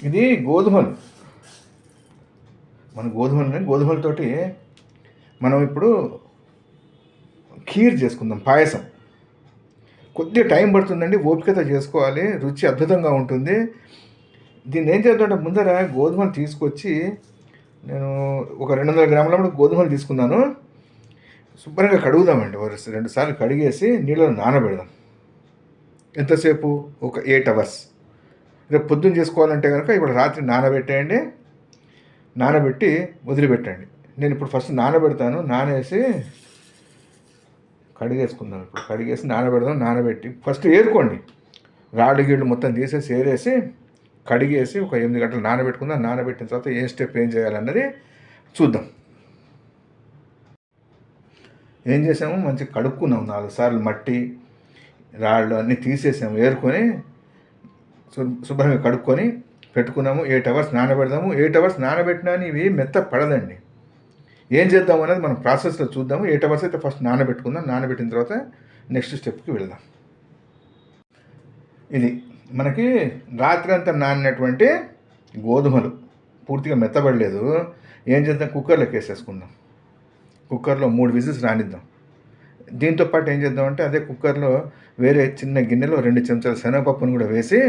ఇది గోధుమలు. మన గోధుమలతోటి మనం ఇప్పుడు ఖీర్ చేసుకుందాం, పాయసం. కొద్దిగా టైం పడుతుందండి, ఓపికతో చేసుకోవాలి, రుచి అద్భుతంగా ఉంటుంది. దీన్ని ఏం చేద్దామంటే ముందర గోధుమలు తీసుకొచ్చి నేను ఒక 200 గ్రాముల గోధుమలు తీసుకున్నాను. శుభ్రంగా కడుగుదామండి, 2 సార్లు కడిగేసి నీళ్ళలో నానబెడదాం. ఎంతసేపు? ఒక 8 అవర్స్. రేపు పొద్దున్న చేసుకోవాలంటే కనుక ఇప్పుడు రాత్రి నానబెట్టేయండి, నానబెట్టి వదిలిపెట్టండి. నేను ఇప్పుడు ఫస్ట్ నానబెడతాను, నానేసి కడిగేసుకుందాం. ఇప్పుడు కడిగేసి నానబెడదాం. నానబెట్టి ఫస్ట్ ఏరుకోండి, రాళ్ళు గీళ్ళు మొత్తం తీసేసి ఏరేసి కడిగేసి ఒక 8 గంటలు నానబెట్టుకుందాం. నానబెట్టిన తర్వాత ఏ స్టెప్ ఏం చేయాలన్నది చూద్దాం. ఏం చేసాము, మంచిగా కడుక్కున్నాం, 4 సార్లు మట్టి రాళ్ళు అన్నీ తీసేసాము, ఏరుకొని శుభ్రంగా కడుక్కొని పెట్టుకున్నాము. 8 అవర్స్ నానబెడదాము. 8 అవర్స్ నానబెట్టినా ఇవి మెత్త పడదండి. ఏం చేద్దాం అనేది మనం ప్రాసెస్లో చూద్దాము. 8 అవర్స్ అయితే ఫస్ట్ నానబెట్టుకుందాం. నానబెట్టిన తర్వాత నెక్స్ట్ స్టెప్కి వెళ్దాం. ఇది మనకి రాత్రి అంతా నానినటువంటి గోధుమలు, పూర్తిగా మెత్తబడలేదు. ఏం చేద్దాం, కుక్కర్లోకి వేసేసుకుందాం. కుక్కర్లో 3 విజిల్స్ రానిద్దాం. దీంతోపాటు ఏం చేద్దామంటే అదే కుక్కర్లో వేరే చిన్న గిన్నెలో 2 చెంచాల శనగపప్పును కూడా వేసి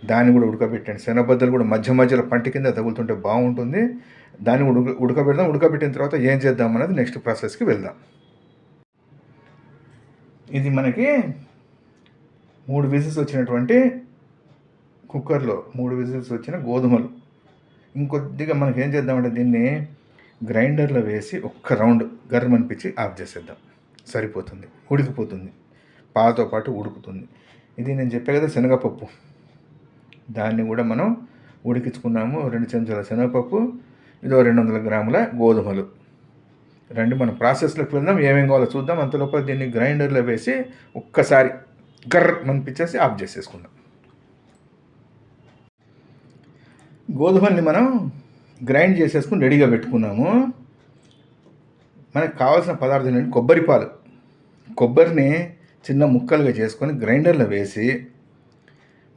దాన్ని కూడా ఉడకబెట్టండి. శనగబద్దలు కూడా మధ్య మధ్యలో పంటి కింద తగులుతుంటే బాగుంటుంది. దాన్ని ఉడకబెడదాం. ఉడకబెట్టిన తర్వాత ఏం చేద్దాం అన్నది నెక్స్ట్ ప్రాసెస్కి వెళ్దాం. ఇది మనకి 3 విజిల్స్ వచ్చినటువంటి కుక్కర్లో 3 విజిల్స్ వచ్చిన గోధుమలు. ఇంకొద్దిగా మనకి ఏం చేద్దామంటే దీన్ని గ్రైండర్లో వేసి ఒక్క రౌండ్ గర్రమనిపించి ఆఫ్ చేసేద్దాం. సరిపోతుంది, ఉడికిపోతుంది, పాలతో పాటు ఉడుకుతుంది. ఇది నేను చెప్పే కదా శనగపప్పు, దాన్ని కూడా మనం ఉడికించుకున్నాము. 2 చెంచాల శనగపప్పు, ఇదో 200 గ్రాముల గోధుమలు. రండి మనం ప్రాసెస్లోకి వెళ్దాం, ఏమేం కావాలో చూద్దాం. అంతలోపల దీన్ని గ్రైండర్లో వేసి ఒక్కసారి మనిపించేసి ఆఫ్ చేసేసుకుందాం. గోధుమల్ని మనం గ్రైండ్ చేసేసుకుని రెడీగా పెట్టుకున్నాము. మనకు కావాల్సిన పదార్థం ఏంటంటే కొబ్బరి పాలు. కొబ్బరిని చిన్న ముక్కలుగా చేసుకొని గ్రైండర్లో వేసి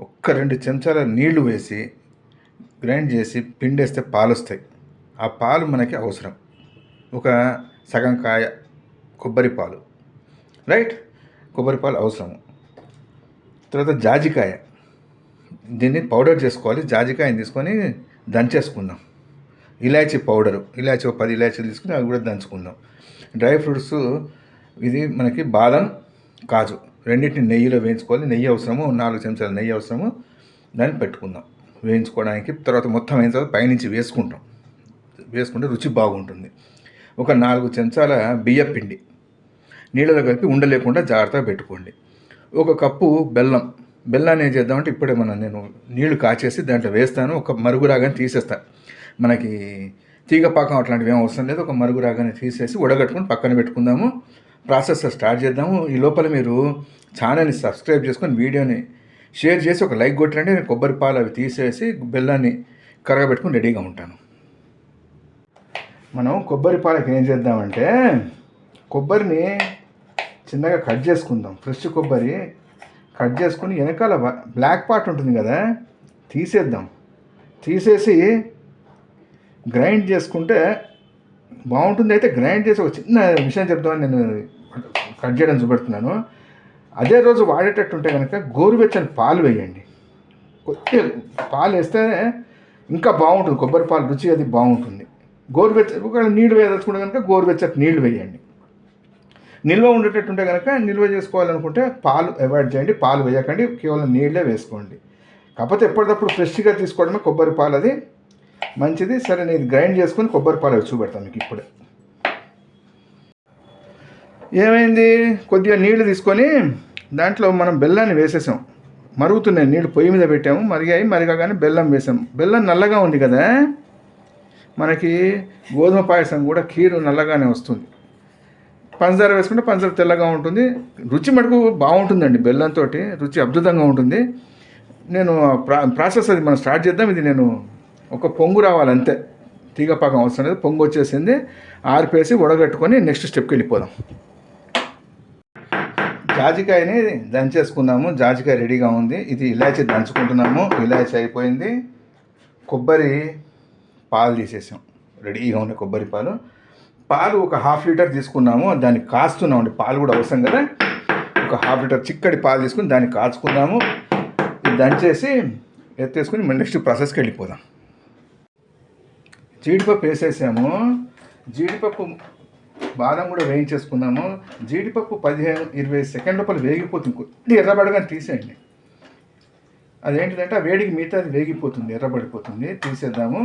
ఒక్క 2 చెంచాల నీళ్లు వేసి గ్రైండ్ చేసి పిండేస్తే పాలు వస్తాయి. ఆ పాలు మనకి అవసరం. ఒక సగం కాయ కొబ్బరి పాలు, రైట్, కొబ్బరి పాలు అవసరము. తర్వాత జాజికాయ, దీన్ని పౌడర్ చేసుకోవాలి. జాజికాయని తీసుకొని దంచేసుకుందాం. ఇలాచీ పౌడరు, ఇలాచీ 10 ఇలాచీలు తీసుకుని అవి కూడా దంచుకుందాం. డ్రై ఫ్రూట్స్, ఇది మనకి బాదం, కాజు రెండింటిని నెయ్యిలో వేయించుకోవాలి. నెయ్యి అవసరము, 4 చెంచాల నెయ్యి అవసరము. దాన్ని పెట్టుకుందాం వేయించుకోవడానికి. తర్వాత మొత్తం అయిన తర్వాత పైనుంచి వేసుకుంటే రుచి బాగుంటుంది. ఒక 4 చెంచాల బియ్యం పిండి నీళ్ళలో కలిపి ఉండలేకుండా జాగ్రత్తగా పెట్టుకోండి. 1 కప్పు బెల్లాన్ని ఏం చేద్దామంటే ఇప్పుడే నేను నీళ్లు కాచేసి దాంట్లో వేస్తాను. ఒక మరుగు రాగానే తీసేస్తాను. మనకి తీగపాకం అట్లాంటివి ఏం అవసరం లేదు. ఒక మరుగు రాగానే తీసేసి ఉడగట్టుకుని పక్కన పెట్టుకుందాము. ప్రాసెస్ స్టార్ట్ చేద్దాము. ఈ లోపల మీరు ఛానల్ని సబ్స్క్రైబ్ చేసుకొని వీడియోని షేర్ చేసి ఒక లైక్ కొట్టండి. నేను కొబ్బరి పాలు అవి తీసేసి బెల్లాన్ని కరగబెట్టుకుని రెడీగా ఉంటాను. మనం కొబ్బరి పాలకి ఏం చేద్దామంటే కొబ్బరిని చిన్నగా కట్ చేసుకుందాం. ఫ్రెష్ కొబ్బరి కట్ చేసుకుని వెనకాల బ్లాక్ పార్ట్ ఉంటుంది కదా, తీసేద్దాం. తీసేసి గ్రైండ్ చేసుకుంటే బాగుంటుంది. అయితే గ్రైండ్ చేసి ఒక చిన్న విషయం చెప్తామని నేను కట్ చేయడం చూపెడుతున్నాను. అదే రోజు వాడేటట్టుంటే కనుక గోరువెచ్చని పాలు వేయండి. కొద్దిగా పాలు వేస్తే ఇంకా బాగుంటుంది, కొబ్బరి పాలు రుచి అది బాగుంటుంది. ఒకవేళ నీళ్ళు వేయదలుచుకుంటే కనుక గోరువెచ్చటి నీళ్లు వేయండి. నిల్వ ఉండేటట్టుంటే కనుక నిల్వ చేసుకోవాలనుకుంటే పాలు అవాయిడ్ చేయండి, పాలు వేయకండి, కేవలం నీళ్ళే వేసుకోండి. కాకపోతే ఎప్పటికప్పుడు ఫ్రెష్గా తీసుకోవడమే కొబ్బరి పాలు, అది మంచిది. సరే, నేను గ్రైండ్ చేసుకుని కొబ్బరి పాలు చూపెడతాను మీకు ఇప్పుడే. ఏమైంది, కొద్దిగా నీళ్లు తీసుకొని దాంట్లో మనం బెల్లాన్ని వేసేసాం. మరుగుతున్నాయి నీళ్ళు, పొయ్యి మీద పెట్టాము, మరిగానే బెల్లం వేసాం. బెల్లం నల్లగా ఉంది కదా, మనకి గోధుమ పాయసం కూడా ఖీరు నల్లగానే వస్తుంది. పంచదార వేసుకుంటే పంచదార తెల్లగా ఉంటుంది. రుచి మటుకు బాగుంటుందండి, బెల్లంతో రుచి అద్భుతంగా ఉంటుంది. నేను ప్రాసెస్ అది మనం స్టార్ట్ చేద్దాం. ఇది నేను ఒక పొంగు రావాలంతే, తీగపాకం అవసరం లేదు. పొంగు వచ్చేసింది, ఆరిపేసి ఉడగట్టుకొని నెక్స్ట్ స్టెప్కి వెళ్ళిపోదాం. జాజికాయని దంచేసుకున్నాము. జాజికాయ రెడీగా ఉంది. ఇది ఇలాచి దంచుకుంటున్నాము. ఇలాచి అయిపోయింది. కొబ్బరి పాలు తీసేసాం. రెడీగా ఉన్న కొబ్బరి పాలు ఒక 1/2 లీటర్ తీసుకున్నాము. దాన్ని కాస్తున్నామండి. పాలు కూడా అవసరం కదా. ఒక 1/2 లీటర్ చిక్కటి పాలు తీసుకుని దాన్ని కాచుకున్నాము. ఇది దంచేసి ఎత్తేసుకుని నెక్స్ట్ ప్రాసెస్కి వెళ్ళిపోదాం. జీడిపప్పు వేసేసాము. జీడిపప్పు బాదం కూడా వేయించేసుకున్నాము. జీడిపప్పు 15-20 సెకండ్ల లోపల వేగిపోతుంది. కొద్ది ఎర్రబడగానే తీసేయండి. అదేంటిదంటే ఆ వేడికి మిగతా అది వేగిపోతుంది, ఎర్రబడిపోతుంది. తీసేద్దాము.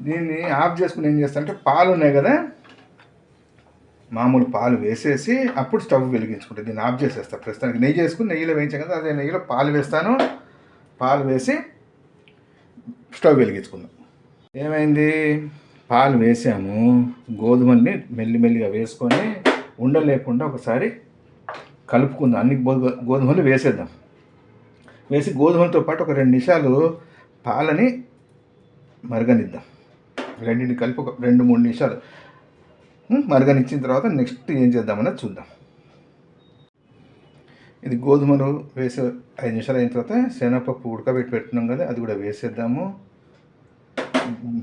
దీన్ని ఆఫ్ చేసుకుని ఏం చేస్తానంటే పాలు ఉన్నాయి కదా, మామూలు పాలు వేసేసి అప్పుడు స్టవ్ వెలిగించుకుంటాను. దీన్ని ఆఫ్ చేసేస్తాను. ప్రస్తుతానికి నెయ్యి చేసుకుని నెయ్యిలో వేయించాను కదా, అదే నెయ్యిలో పాలు వేస్తాను. పాలు వేసి స్టవ్ వెలిగించుకుందాం. ఏమైంది, పాలు వేసాము. గోధుమల్ని మెల్లిమెల్లిగా వేసుకొని ఉండలేకుండా ఒకసారి కలుపుకుందాం. అన్ని గోధుమలు వేసేద్దాం. వేసి గోధుమలతో పాటు ఒక 2 నిమిషాలు పాలని మరగనిద్దాం. రెండింటిని కలిపి ఒక 2-3 నిమిషాలు మరగనిచ్చిన తర్వాత నెక్స్ట్ ఏం చేద్దామన్నది చూద్దాం. ఇది గోధుమలు వేసే 5 నిమిషాలు అయిన తర్వాత శనగపప్పు ఉడకబెట్టి పెట్టుకున్నాం కదా, అది కూడా వేసేద్దాము.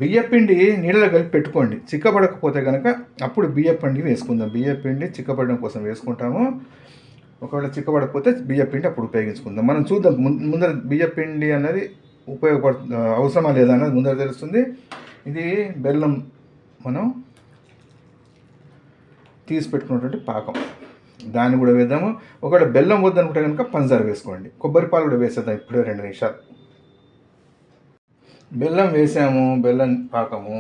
బియ్యపిండి నీళ్ళలో కలిపి పెట్టుకోండి. చిక్కబడకపోతే కనుక అప్పుడు బియ్యపిండి వేసుకుందాం. బియ్యపిండి చిక్కబడడం కోసం వేసుకుంటాము. ఒకవేళ చిక్కబడకపోతే బియ్యపిండి అప్పుడు ఉపయోగించుకుందాం. మనం చూద్దాం ముందర బియ్యపిండి అన్నది అవసరమా లేదా అన్నది ముందర తెలుస్తుంది. ఇది బెల్లం మనం తీసి పెట్టుకున్నటువంటి పాకం, దాన్ని కూడా వేద్దాము. ఒకవేళ బెల్లం వద్దనుకుంటే కనుక పంచదార వేసుకోండి. కొబ్బరి పాలు కూడా వేసేద్దాం. ఇప్పుడే 2 నిమిషాలు. బెల్లం వేసాము. బెల్లం పాకము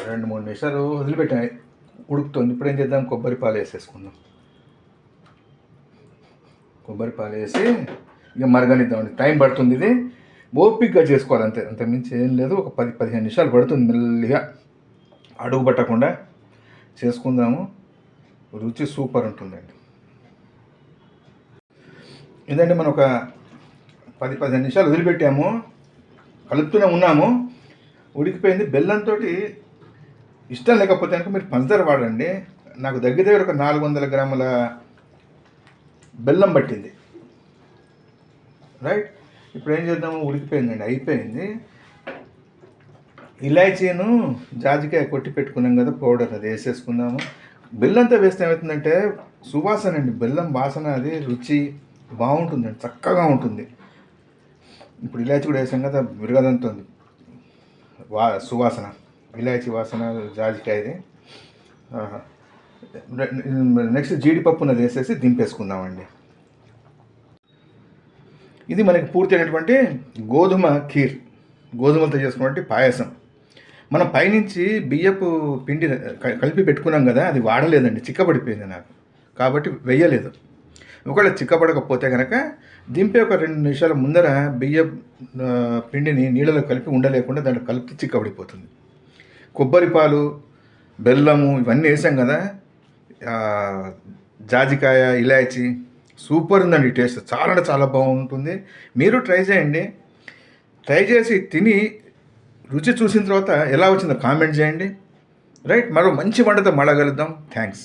2-3 నిమిషాలు వదిలిపెట్టాము, ఉడుకుతుంది. ఇప్పుడు ఏం చేద్దాం, కొబ్బరి పాలు వేసేసుకుందాం. కొబ్బరి పాలు వేసి ఇక మరగనిద్దామండి. టైం పడుతుంది. ఇది ఓపికగా చేసుకోవాలి, అంతే, అంతకుమించి ఏం లేదు. ఒక 10-15 నిమిషాలు పడుతుంది. మెల్లిగా అడుగు పట్టకుండా చేసుకుందాము. రుచి సూపర్ ఉంటుందండి. ఏంటంటే మనం ఒక 10-15 నిమిషాలు వదిలిపెట్టాము, కలుపుతూనే ఉన్నాము. ఉడికిపోయింది. బెల్లంతో ఇష్టం లేకపోతే కనుక మీరు పంచదార వాడండి. నాకు దగ్గర ఒక 400 గ్రాముల బెల్లం పట్టింది. రైట్. ఇప్పుడు ఏం చేద్దాము, ఉడికిపోయిందండి, అయిపోయింది. ఇలాచీను జాజికాయ కొట్టి పెట్టుకున్నాం కదా పౌడర్, అది వేసేసుకుందాము. బెల్లంతో వేస్తే ఏమవుతుందంటే సువాసన అండి, బెల్లం వాసన, అది రుచి బాగుంటుందండి, చక్కగా ఉంటుంది. ఇప్పుడు ఇలాచి కూడా వేసాం కదా, విరగదంతుంది సువాసన, ఇలాచి వాసన జాజికాయది. నెక్స్ట్ జీడిపప్పునది వేసేసి దింపేసుకుందామండి. ఇది మనకి పూర్తి అయినటువంటి గోధుమ ఖీర్, గోధుమలతో చేసుకున్నటువంటి పాయసం. మనం పైనుంచి బియ్యపు పిండి కలిపి పెట్టుకున్నాం కదా, అది వాడలేదండి, చిక్కబడిపోయింది నాకు, కాబట్టి వెయ్యలేదు. ఒకవేళ చిక్కబడకపోతే కనుక దింపే ఒక 2 నిమిషాల ముందర బియ్య పిండిని నీళ్ళలో కలిపి ఉండలేకుండా దాంట్లో కలిపి చిక్కబడిపోతుంది. కొబ్బరి పాలు, బెల్లము ఇవన్నీ వేసాం కదా, జాజికాయ, ఇలాచి, సూపర్ ఉందండి టేస్ట్. చాలా అంటే చాలా బాగుంటుంది. మీరు ట్రై చేయండి. ట్రై చేసి తిని రుచి చూసిన తర్వాత ఎలా వచ్చిందో కామెంట్ చేయండి. రైట్. మరో మంచి వంటతో మళ్ళా కలుద్దాం. థ్యాంక్స్.